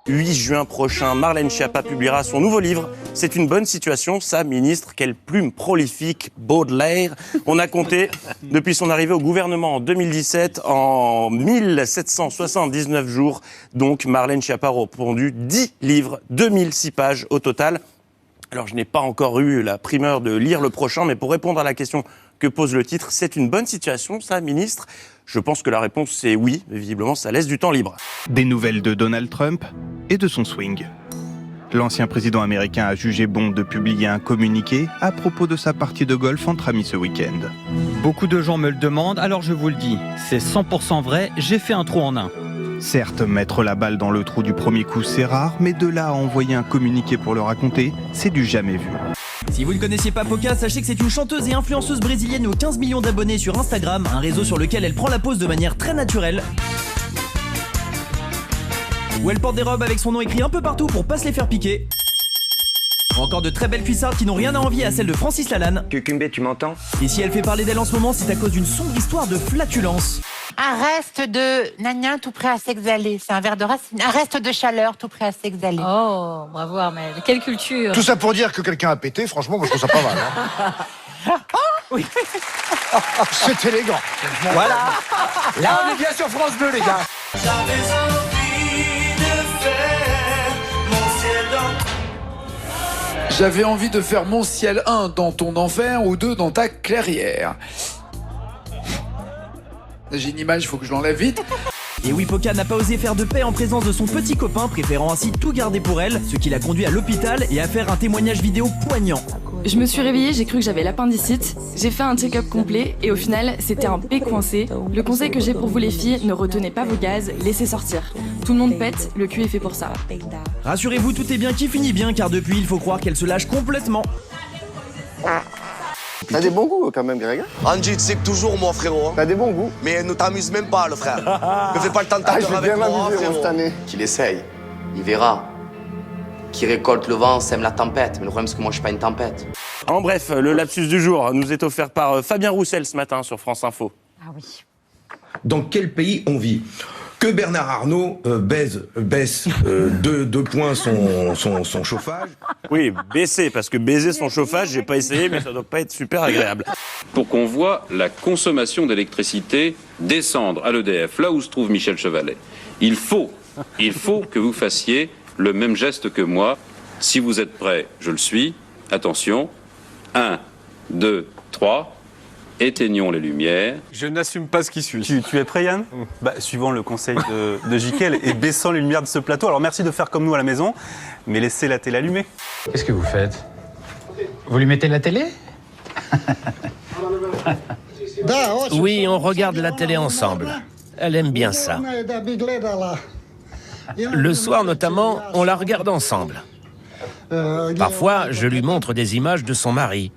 8 juin prochain, Marlène Schiappa publiera son nouveau livre. C'est une bonne situation, ça, ministre. Quelle plume prolifique, Baudelaire. On a compté, depuis son arrivée au gouvernement en 2017, en 1779 jours. Donc, Marlène Schiappa a pondu 10 livres, 2006 pages au total. Alors, je n'ai pas encore eu la primeur de lire le prochain, mais pour répondre à la question que pose le titre, c'est une bonne situation, ça, ministre? Je pense que la réponse, c'est oui. Mais visiblement, ça laisse du temps libre. Des nouvelles de Donald Trump et de son swing. L'ancien président américain a jugé bon de publier un communiqué à propos de sa partie de golf entre amis ce week-end. Beaucoup de gens me le demandent, alors je vous le dis. C'est 100% vrai, j'ai fait un trou en un. Certes, mettre la balle dans le trou du premier coup, c'est rare, mais de là à envoyer un communiqué pour le raconter, c'est du jamais vu. Si vous ne connaissiez pas Poca, sachez que c'est une chanteuse et influenceuse brésilienne aux 15 millions d'abonnés sur Instagram, un réseau sur lequel elle prend la pose de manière très naturelle. Où elle porte des robes avec son nom écrit un peu partout pour pas se les faire piquer. Ou encore de très belles cuissardes qui n'ont rien à envier à celles de Francis Lalanne. Cucumbé, tu m'entends? Et si elle fait parler d'elle en ce moment, c'est à cause d'une sombre histoire de flatulence. Un reste de nagnin tout prêt à s'exhaler. C'est un verre de racine. Un reste de chaleur tout prêt à s'exhaler. Oh, bravo Armel. Quelle culture. Tout ça pour dire que quelqu'un a pété, franchement, moi je trouve ça pas mal. Hein. Oui. C'est élégant. Voilà. Là, on est bien sur France Bleu, les gars. J'avais envie de faire mon ciel 1 dans ton enfer ou 2 dans ta clairière. J'ai une image, il faut que je l'enlève vite. Et oui, Poca n'a pas osé faire de paix en présence de son petit copain, préférant ainsi tout garder pour elle, ce qui l'a conduit à l'hôpital et à faire un témoignage vidéo poignant. Je me suis réveillée, j'ai cru que j'avais l'appendicite. J'ai fait un check-up complet et au final, c'était un P coincé. Le conseil que j'ai pour vous les filles, ne retenez pas vos gaz, laissez sortir. Tout le monde pète, le cul est fait pour ça. Rassurez-vous, tout est bien qui finit bien, car depuis, il faut croire qu'elle se lâche complètement. T'as des bons goûts quand même, Greg. Angie, tu sais que toujours moi, frérot. Hein. T'as des bons goûts. Mais ne t'amuse même pas, le frère. Ne fais pas le tentateur avec moi, frérot. Cette année. Qu'il essaye. Il verra. Qui récolte le vent sème la tempête. Mais le problème, c'est que moi, je suis pas une tempête. En bref, le lapsus du jour nous est offert par Fabien Roussel ce matin sur France Info. Ah oui. Dans quel pays on vit? Que Bernard Arnault baisse deux points son chauffage. Oui, baisser, parce que baiser son chauffage, j'ai pas essayé, mais ça doit pas être super agréable. Pour qu'on voit la consommation d'électricité descendre à l'EDF, là où se trouve Michel Chevalet, il faut que vous fassiez le même geste que moi. Si vous êtes prêts, je le suis. Attention. 1, 2, 3. Éteignons les lumières. Je n'assume pas ce qui suit. Tu es prêt, Yann? Suivant le conseil de Jiquel et baissant les lumières de ce plateau. Alors merci de faire comme nous à la maison, mais laissez la télé allumée. Qu'est-ce que vous faites? Vous lui mettez la télé? Oui, on regarde la télé ensemble. Elle aime bien ça. Le soir notamment, on la regarde ensemble. Parfois, je lui montre des images de son mari.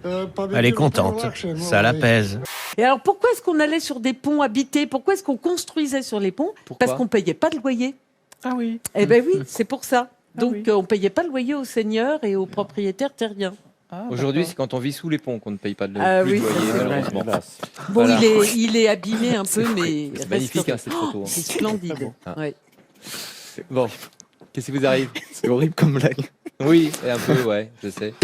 Elle est contente, ça l'apaise. Et alors, pourquoi est-ce qu'on allait sur des ponts habités? Pourquoi est-ce qu'on construisait sur les ponts? Parce qu'on ne payait pas de loyer. Ah oui. Eh bien oui, c'est pour ça. Donc, on ne payait pas le loyer aux seigneurs et aux propriétaires terriens. Aujourd'hui, c'est quand on vit sous les ponts qu'on ne paye pas de oui, loyer, malheureusement. Bon, Voilà. il est abîmé un peu, mais... C'est magnifique, hein, cette photo. Hein. C'est splendide. Ah. Ouais. Bon, qu'est-ce qui vous arrive? C'est horrible comme blague. Oui, un peu, ouais, je sais.